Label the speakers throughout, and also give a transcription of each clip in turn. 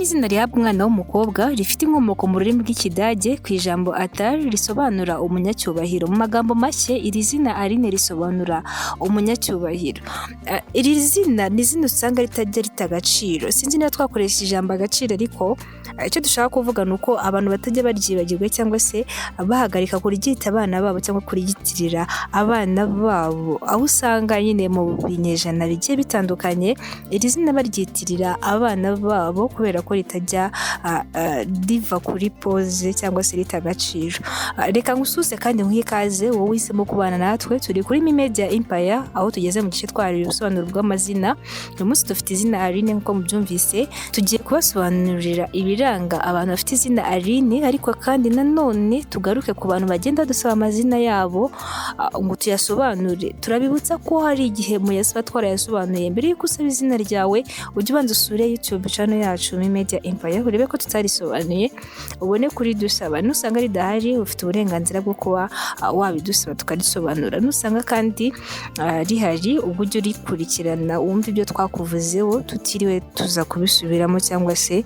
Speaker 1: izina rihabwa umwana w'umukobwa rifite inkomoko mu rurimi rw'Ikidage ku ijambo Atar risobanura umunyacyubahiro. Mu magambo make iri zina Aline risobanura umunyacyubahiro. Iri zina ni izina usanga ritajya rita agaciro. Sinzi niba twakoresha ijambo agaciro, ariko icyo dushaka kuvuga ni uko abantu batajya baryibagirwa cyangwa se bahagarika kuryita abana babo cyangwa kuryitirira abana babo, aho usanga nyine mu binyejana bigiye bitandukanye iri zina baryitirira abana babo kubera ko ritajya riva kuri pose cyangwa se rita agaciro. Reka ngususe kandi nk'ikaze wowe uhisemo kubana natwe. Turi kuri Media Empire aho tugeze mu gice twarira ubusobanuro bw'amazina. Uyu munsi dufite izina Aline nk'uko mubyumvise, tugiye kubasobanurira ibiranga abantu bafite izina Aline, ariko kandi nanone tugaruke ku bantu bagenda dusaba amazina yabo ngo tuyasobanure. Turabibutsa ko hari igihe muyasaba twarayasobanuye. Mbere y'uko usaba izina ryawe ujye ubanza usure YouTube channel yacu Media Empire urebe ko tutarisobanuye, ubone kuri dusaba. Nusanga ridahari ufite uburenganzira bwo kuba wabidusaba tukarisobanura. Nusanga kandi rihari ubujye urikurikirana wumva ibyo twakuvuzeho tutiriwe tuza kubisubiramo cyangwa se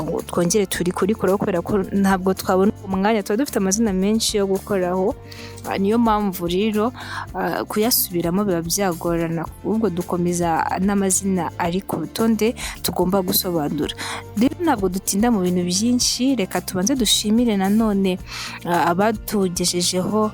Speaker 1: ngo twongere turi kurikoraho kubera ko ntabwo twabona umwanya, tuba dufite amazina menshi yo gukoraho. Niyo mpamvu rero kuyasubiramo biba byagorana, ubwo dukomeza n'amazina ari ku rutonde tugomba gusobanura. Rero ntabwo dutinda mu bintu byinshi, reka tubanze dushimire nanone abatugejejeho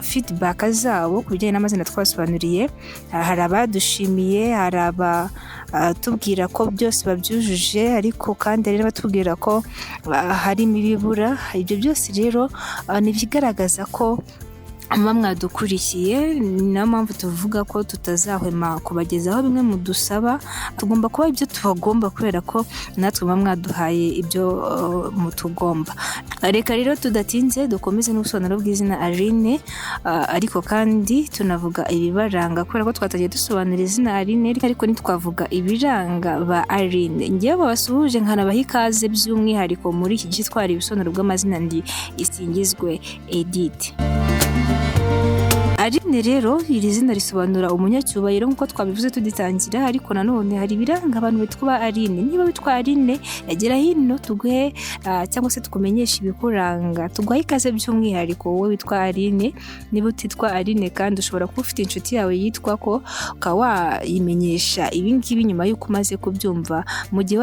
Speaker 1: feedback zabo ku bijyanye n'amazina twasobanuriye. Hari abadushimiye, hari abatubwira ko byose babyujuje, ariko kandi hari n'abatubwira ko harimo ibibura. Ibyo byose rero ni ibigaragaza ko muba mwadukurikiye, niyo mpamvu tuvuga ko tutazahwema kubagezaho bimwe mu dusaba. Tugomba kuba ibyo tubagomba kubera ko natwe muba mwaduhaye ibyo mutugomba. Reka rero tudatinze dukomeze n'ubusobanuro bw'izina Aline, ariko kandi tunavuga ibibaranga kubera ko twatagiye dusobanura izina Aline ariko ntitwavuga ibiranga ba Aline. Ngewe babasuhuje nkanabaha ikaze by'umwihariko muri iki gice twari ibisobanuro bw'amazina. Ndi Isingizwe Edith. Aline rero iri zina risobanura umunyacyubahiro nk'uko twabivuze tugitangira, ariko nanone hari ibiranga abantu bitwa Aline. Niba witwa Aline yagera hino tuguhe cyangwa se tukumenyesha ibikuranga, tuguhe ikaze by'umwihariko wowe witwa Aline. Niba utitwa Aline kandi ushobora kuba ufite inshuti yawe yitwa ko ukaba wayimenyesha ibi ngibi nyuma y'uko umaze kubyumva, mu gihe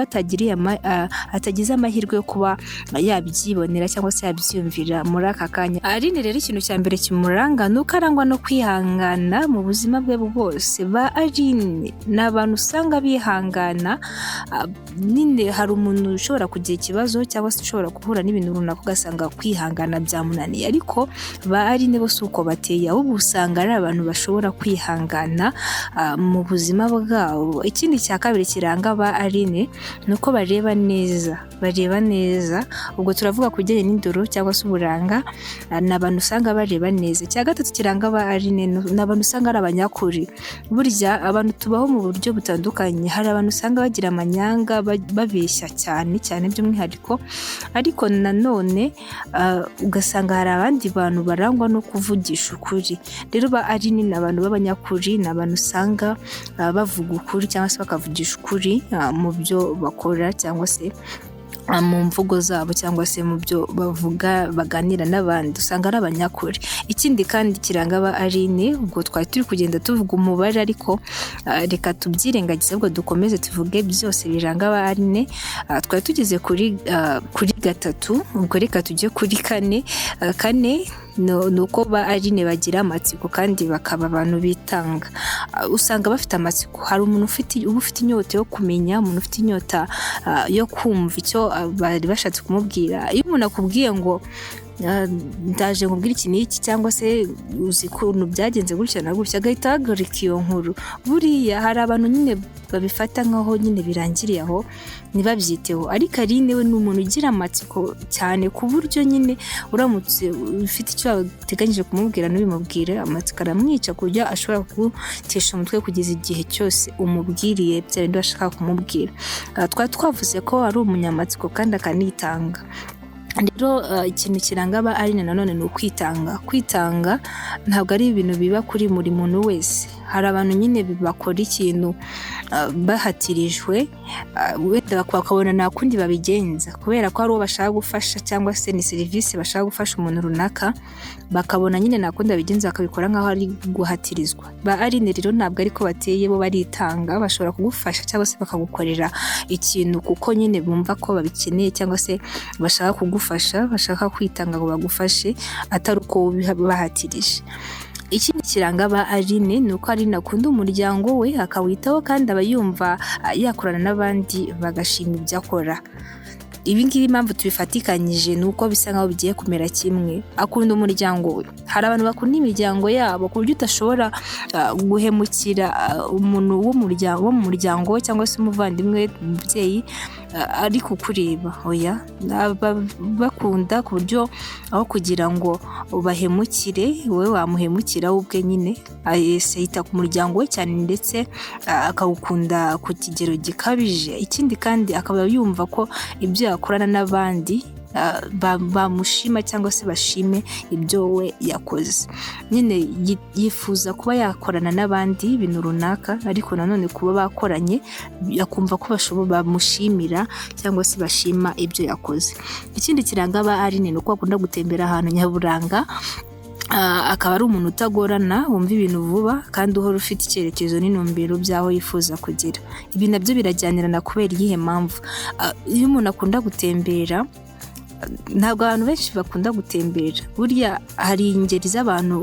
Speaker 1: atagize amahirwe yo kuba yabyibonera cyangwa se yabyiyumvira muri aka kanya. Aline rero ikintu cya mbere kimuranga ni uko arangwa no kwihangana mu buzima bwe bwose. Ba Aline ni abantu usanga bihangana. Nyine hari umuntu ushobora kugira ikibazo cyangwa se ushobora guhura n'ibintu runaka ugasanga kwihangana byamunaniye, ariko ba Aline bose uko bateye ahubwo usanga ari abantu bashobora kwihangana mu buzima bwabo. Ikindi cya kabiri kiranga ba Aline ni uko bareba neza. Ubwo turavuga ku bijyanye n'indoro cyangwa se uburanga, ni abantu usanga bareba neza. Icya gatatu kiranga ba Aline ni abantu usanga ari abanyakuri. Burya abantu tubaho mu buryo butandukanye, hari abantu usanga bagira amanyanga babeshya cyane by'umwihariko, ariko nanone ugasanga hari abandi bantu barangwa no kuvugisha ukuri. Rero ba Aline ni abantu b'abanyakuri, ni abantu usanga bavuga ukuri cyangwa se bakavugisha ukuri mu byo bakora cyangwa se mu mvugo zabo cyangwa se mu byo bavuga baganira n'abandi, usanga ari abanyakuri. Ikindi kandi kiranga ba Aline, ubwo twari turi kugenda tuvuga umubare ariko reka tubyirengagize ahubwo dukomeze tuvuge byose biranga ba Aline. Twari tugeze kuri gatatu, ubwo reka tujye kuri kane. ni uko ba Aline bagira amatsiko kandi bakaba abantu bitanga. Usanga bafite amatsiko. Hari umuntu ufite inyota yo kumenya, umuntu ufite inyota yo kumva icyo bari bashatse kumubwira. Iyo umuntu akubwiye ngo ndaje nkubwira iki n'iki cyangwa se uzi ukuntu byagenze gutya na gutya, agahita ahagarika iyo nkuru. Buriya hari abantu nyine babifata nkaho nyine birangiriye aho ntibabyiteho, ariko Aline we ni umuntu ugira amatsiko cyane ku buryo nyine uramutse ufite icyo wateganyije kumubwira n'ubimubwire, amatsiko aramwica ku buryo ashobora kugutesha umutwe kugeza igihe cyose umubwiriye bya bindi washaka kumubwira. Twari twavuze ko ari umunyamatsiko kandi akanitanga. Rero ikintu kiranga ba Aline nanone ni ukwitanga. Kwitanga ntabwo ari ibintu biba kuri buri muntu wese. hari abantu nyine bakora ikintu bahatirijwe, wenda bakabona nta kundi babigenza kubera ko hari uwo bashaka gufasha cyangwa se ni serivisi bashaka gufasha umuntu runaka, bakabona nyine nta kundi babigenza bakabikora nk'aho ari guhatirizwa. Ba Aline rero ntabwo ariko bateye, bo baritanga, bashobora kugufasha cyangwa se bakagukorera ikintu kuko nyine bumva ko babikeneye cyangwa se bashaka kugufasha, bashaka kwitanga ngo bagufashe atari uko bahatirije. Ikindi kiranga ba Aline ni uko Aline akunda umuryango we akawitaho kandi aba yumva yakorana n'abandi bagashima ibyo akora. Ibi ngibi impamvu tubifatikanyije ni uko bisa nkaho bigiye kumera kimwe. Akunda umuryango we. Hari abantu bakunda imiryango yabo ku buryo udashobora guhemukira umuntu wo mu muryango cyangwa se umuvandimwe, umubyeyi ari kukureba. Oya, bakunda ku buryo aho kugira ngo ubahemukire wowe wamuhemukira ubwe nyine, yita ku muryango we cyane ndetse akawukunda ku kigero gikabije. Ikindi kandi akaba yumva ko ibyo yakorana n'abandi bamushima cyangwa se bashime ibyo we yakoze. Nyine yifuza kuba yakorana n'abandi ibintu runaka, ariko nanone kuba bakoranye yakumva ko bamushimira cyangwa se bashima ibyo yakoze. Ikindi kiranga ba Aline ni uko akunda gutembera ahantu nyaburanga, akaba ari umuntu utagorana, wumva ibintu vuba kandi uhora ufite icyerekezo n'intumbero by'aho yifuza kugera. Ibi nabyo birajyanirana kubera iyihe mpamvu? Iyo umuntu akunda gutembera, ntabwo abantu benshi bakunda gutembera. Burya hari ingeri z'abantu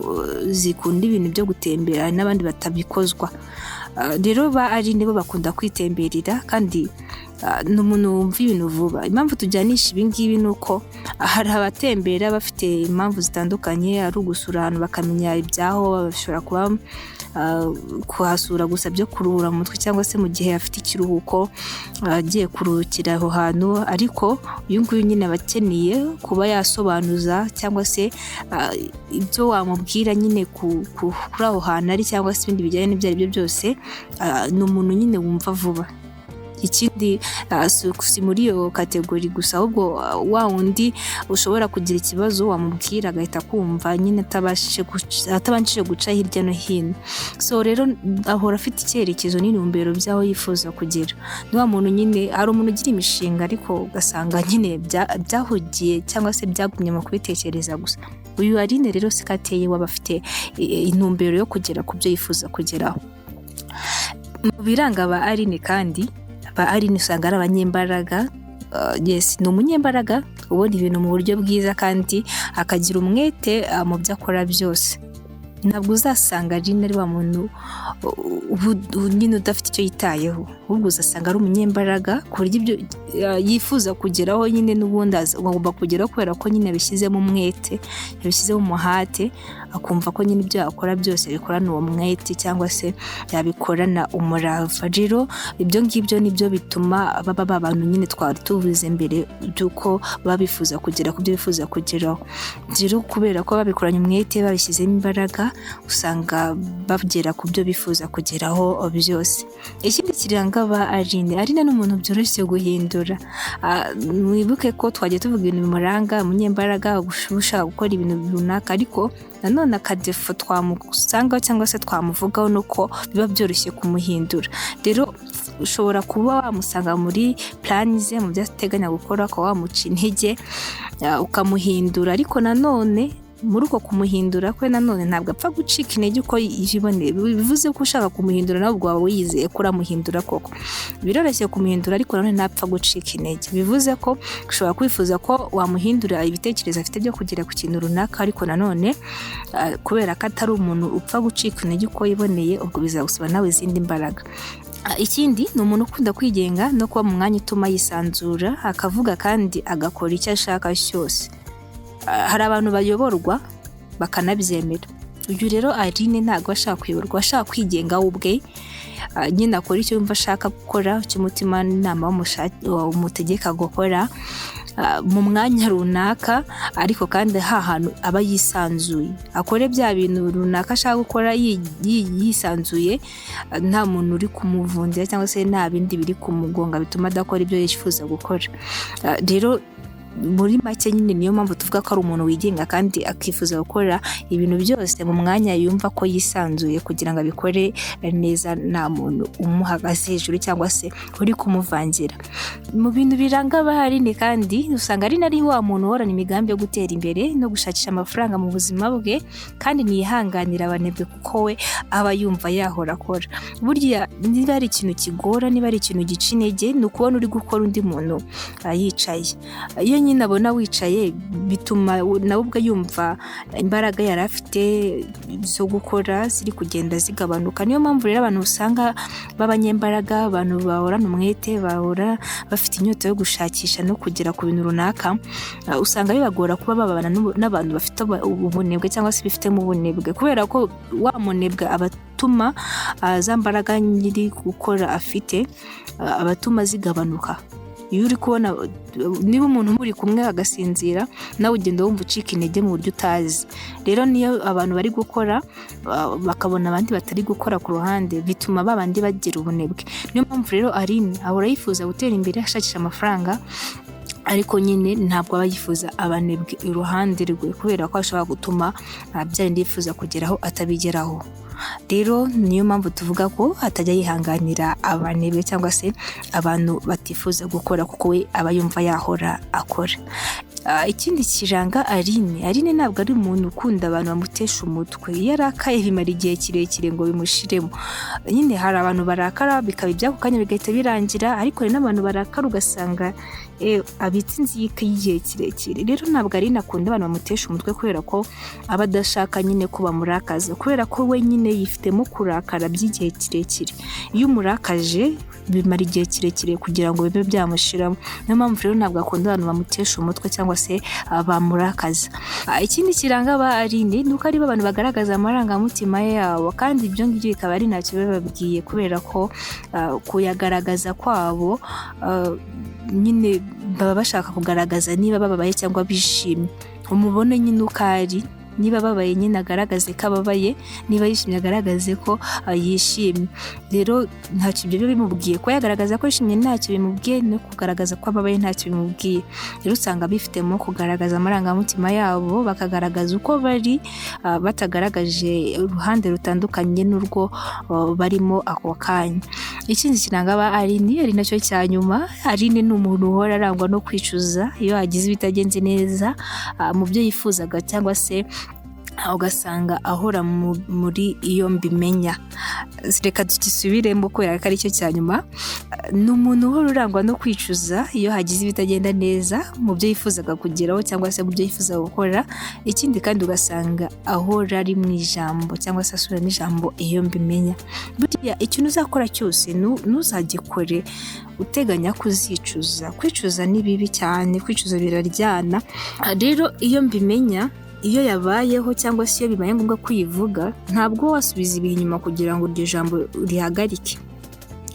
Speaker 1: zikunda ibintu byo gutembera, hari n'abandi batabikozwa. Rero ba Aline bo bakunda kwitemberera kandi ni umuntu wumva ibintu vuba. Impamvu tujyanisha ibi ngibi ni uko hari abatembera bafite impamvu zitandukanye, ari ugusura ahantu bakamenya ibyaho, bashobora kuba kuhasura gusa byo kuruhura mu mutwe cyangwa se mu gihe afite ikiruhuko agiye kuruhukira aho hantu, ariko uyu nguyu nyine aba akeneye kuba yasobanuza cyangwa se ibyo wamubwira nyine kuri aho hantu ari cyangwa se ibindi bijyanye n'ibyo ari byo byose. Ni umuntu nyine wumva vuba. Ikindi si muri iyo kategori gusa, ahubwo wa wundi ushobora kugira ikibazo wamubwira agahita kumva nyine atabanshije guca hirya no hino. So rero ahora afite icyerekezo n'intumbero by'aho yifuza kugera. Ni wa muntu nyine, hari umuntu ugira imishinga ariko ugasanga nyine byahugiye cyangwa se byagumye mu kubitekereza gusa. Uyu Aline rero siko ateye, waba afite intumbero yo kugera ku byo yifuza kugeraho. Mu biranga ba Aline kandi, ba Aline usanga ari abanyembaraga. Yes, ni umunyembaraga ubona ibintu mu buryo bwiza kandi akagira umwete mu byo akora byose. Ntabwo uzasanga Aline ari wa muntu nyine udafite icyo yitayeho, ahubwo uzasanga ari umunyembaraga ku buryo ibyo yifuza kugeraho nyine n'ubundi agomba kugeraho kubera ko nyine yabishyizemo umwete, yabishyizemo umuhate, akumva ko nyine ibyo yakora byose bikorana uwo mwete cyangwa se yabikorana umurava. Rero ibyo ngibyo nibyo bituma baba abantu nyine twari tuvuze mbere by'uko baba bifuza kugera ku byo bifuza kugeraho. Rero kubera ko babikoranye umwete, babishyizemo imbaraga, usanga bagera ku byo bifuza kugeraho byose. Ikindi kiranga ba Aline ni umuntu byoroshye guhindura. Mwibuke ko twagiye tuvuga ibintu bimuranga, umunyembaraga, ushaka gukora ibintu runaka, ariko nanone akadefo twamusangaho cyangwa se twamuvugaho nuko biba byoroshye kumuhindura. Rero ushobora kuba wamusanga muri plani ze, mu byo ateganya gukora, ko wamuca intege ukamuhindura, ariko nanone muri uko kumuhindura kwe nanone ntabwo apfa gucika intege uko yiboneye. Bivuze ko ushaka kumuhindura nawe ubwo waba wiyizeye ko uramuhindura koko. Biroroshye kumuhindura ariko nanone ntapfa gucika intege. Bivuze ko ushobora kwifuza ko wamuhindura ibitekerezo afite byo kugera ku kintu runaka, ariko nanone kubera ko atari umuntu upfa gucika intege uko yiboneye, ubwo bizagusaba nawe izindi mbaraga. Ikindi ni umuntu ukunda kwigenga no kuba mu mwanya utuma yisanzura, akavuga kandi agakora icyo ashaka cyose. Hari abantu bayoborwa bakanabyemera. Uyu rero Aline ntabwo ashaka kuyoborwa, ashaka kwigenga ubwe, nyine akora icyo yumva ashaka gukora, icyo umutima n'inama umutegeka gukora mu mwanya runaka, ariko kandi hantu aba yisanzuye, akore bya bintu runaka ashaka gukora yisanzuye, nta muntu uri kumuvundira cyangwa se nta bindi biri kumugonga bituma adakora ibyo yifuza gukora. Rero muri make nyine niyo mpamvu tuvuga ko ari umuntu wigenga kandi akifuza gukora ibintu byose mu mwanya yumva ko yisanzuye kugira ngo abikore neza nta muntu umuhagaze hejuru cyangwa se uri kumuvangira. Mu bintu biranga Abaharine kandi usanga ari nari wa muntu uhorana imigambi yo gutera imbere no gushakisha amafaranga mu buzima bwe kandi nihanganira abanebwe kuko we aba yumva yahora akora. Burya niba ari ikintu kigora, niba ari ikintu gica intege, ni ukubona uri gukora undi muntu yicaye. Iyo nyine abona wicaye bituma nawe ubwo yumva imbaraga yari afite zo gukora ziri kugenda zigabanuka. Niyo mpamvu rero abantu usanga b'abanyembaraga, abantu bahorana umwete, bahora bafite inyota yo gushakisha no kugera ku bintu runaka, usanga bibagora kuba babana n'abantu bafite ubunebwe cyangwa se bifitemo ubunebwe, kubera ko wa munebwe abatuma za mbaraga nyiri gukora afite abatuma zigabanuka. Iyo uri kubona niba umuntu muri kumwe agasinzira, nawe ugenda wumva ucika intege mu buryo utazi. Rero niyo abantu bari gukora bakabona abandi batari gukora ku ruhande, bituma babandi bagira ubunebwe. Niyo mpamvu rero Aline ahora yifuza gutera imbere ashakisha amafaranga, ariko nyine ntabwo aba yifuza abanebwe iruhande rwe, kubera ko ashobora gutuma bya bindi yifuza kugeraho atabigeraho. Rero niyo mpamvu tuvuga ko atajya yihanganira abanebwe cyangwa se abantu batifuza gukora, kuko we aba yumva yahora akora. Ikindi kiranga Aline ntabwo ari umuntu ukunda abantu bamutesha umutwe. Iyo arakaye bimara igihe kirekire ngo bimushiremo. Nyine hari abantu barakara bikaba iby'ako kanya bigahita birangira, ariko hari n'abantu barakara ugasanga abitse inzika y'igihe kirekire. Rero ntabwo Aline akunda abantu bamutesha umutwe, kubera ko aba adashaka nyine ko bamurakaza, kubera ko we nyine yifitemo kurakara by'igihe kirekire. Iyo umurakaje bimara igihe kirekire kugira ngo bibe byamushiramo. Niyo mpamvu rero ntabwo akunda abantu bamutesha umutwe cyangwa se bamurakaza. Ikindi kiranga Aline ni uko ari abantu bagaragaza amarangamutima yabo, kandi ibyo ngibyo bikaba ari ntacyo bababwiye, kubera ko kuyagaragaza kwabo nyine baba bashaka kugaragaza niba bababaye cyangwa bishimye. Umubone nyine uko ari, niba babaye nyine agaragaze ko ababaye, niba yishimye agaragaze ko yishimye. Rero ntacyo ibyo bimubwiye, ko yagaragaza ko yishimye ntacyo bimubwiye, no kugaragaza ko ababaye ntacyo bimubwiye. Rero usanga bifitemo kugaragaza amarangamutima yabo, bakagaragaza uko bari, batagaragaje uruhande rutandukanye n'urwo barimo ako kanya. Ikindi kiranga Aline ari nacyo cya nyuma, Aline ni umuntu uhora arangwa no kwicuza iyo hagize ibitagenze neza mu byo yifuzaga, cyangwa se ugasanga ahora muri iyo mbimenya. Reka tugisubiremo kubera ko ari cyo cya nyuma. Ni umuntu uhora urangwa no kwicuza iyo hagize ibitagenda neza mu byo yifuzaga kugeraho cyangwa se mu byo yifuzaga gukora. Ikindi kandi ugasanga ahora ari mu ijambo cyangwa se asubira n'ijambo iyo mbimenya. Buriya ikintu uzakora cyose ntuzagikore uteganya kuzicuza. Kwicuza ni bibi cyane, kwicuza biraryana. Rero iyo mbimenya, iyo yabayeho cyangwa se iyo bibaye ngombwa kuyivuga, ntabwo wasubiza ibihe inyuma kugira ngo iryo jambo rihagarike.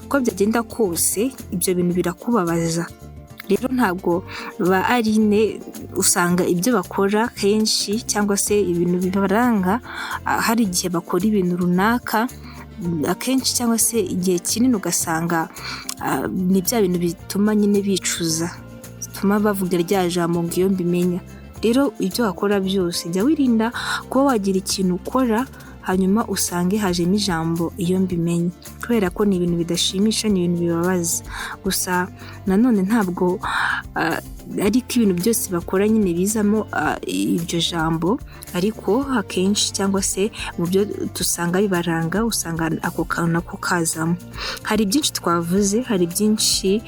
Speaker 1: Uko byagenda kose ibyo bintu birakubabaza. Rero ntabwo Aline usanga ibyo bakora kenshi cyangwa se ibintu bibaranga, hari igihe bakora ibintu runaka akenshi cyangwa se igihe kinini ugasanga ni bya bintu bituma nyine bicuza, bituma bavuga rya jambo ngo iyo mbimenya. Rero ibyo wakora byose jya wirinda kuba wagira ikintu ukora hanyuma usange hajemo ijambo iyo mbimenye, kubera ko ni ibintu bidashimisha, ni ibintu bibabaza. Gusa nanone ntabwo ariko ibintu byose bakora nyine bizamo iryo jambo, ariko akenshi cyangwa se mu byo dusanga bibaranga usanga ako kantu nako kazamo. Hari byinshi twavuze, hari byinshi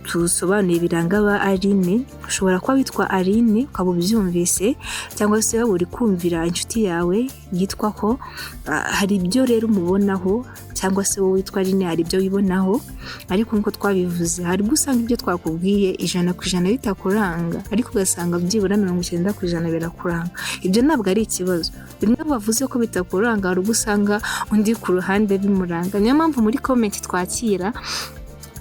Speaker 1: tusobanuye biranga Aline. Ushobora kuba witwa Aline ukaba ubyumvise, cyangwa se uri kumvira inshuti yawe yitwa ko, hari ibyo rero umubonaho, cyangwa se wowe witwa Aline hari ibyo wibonaho, ariko nkuko twabivuze hari gusanga ibyo twakubwiye 100% bitakuranga, ariko ugasanga byibura 90% birakuranga. Ibyo ntabwo ari ikibazo. Bimwe bavuze ko bitakuranga, hari gusanga undi ku ruhande bimuranga. Niyo mpamvu muri comment twakira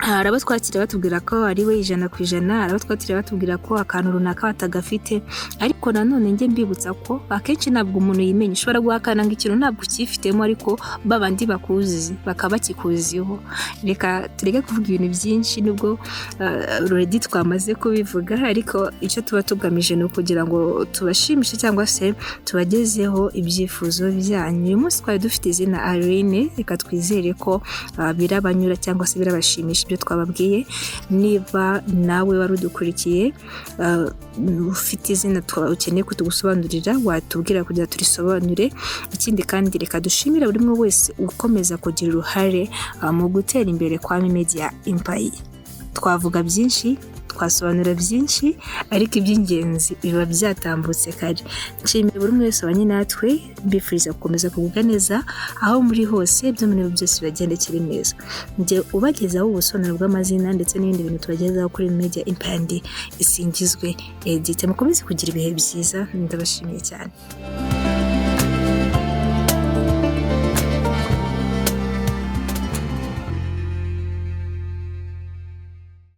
Speaker 1: hari abo twakira batubwira ko ari we 100%, hari abo twakira batubwira ko akantu runaka batagafite, ariko nanone njye mbibutsa ko akenshi ntabwo umuntu yimenya. Ushobora guhakana ngo ikintu ntabwo ukifitemo, ariko babandi bakuzi bakaba bakikuziho. Reka tureke kuvuga ibintu byinshi nubwo already twamaze kubivuga, ariko icyo tuba tugamije ni ukugira ngo tubashimishe cyangwa se tubagezeho ibyifuzo byanyu. Uyu munsi twari dufite izina Aline, reka twizere ko birabanyura cyangwa se birabashimisha ibyo twababwiye. Niba nawe wari udukurikiye ufite izina ukeneye kutugusobanurira, watubwira kugira turisobanure. Ikindi kandi reka dushimira buri umwe wese ukomeza kugira uruhare mu gutera imbere kwa Media Empire. Twavuga byinshi, twasobanura byinshi, ariko iby'ingenzi biba byatambutse kare. Nshimiye buri umwe wese wanye natwe, mbifuriza gukomeza kugubwa neza aho muri hose, ibyo muri byose bibagendekere neza. Njye ubagezaho ubusobanuro bw'amazina ndetse n'ibindi bintu tubagezaho kuri Media Empire isingizwe Edith. Mukomeze kugira ibihe byiza, ndabashimiye cyane.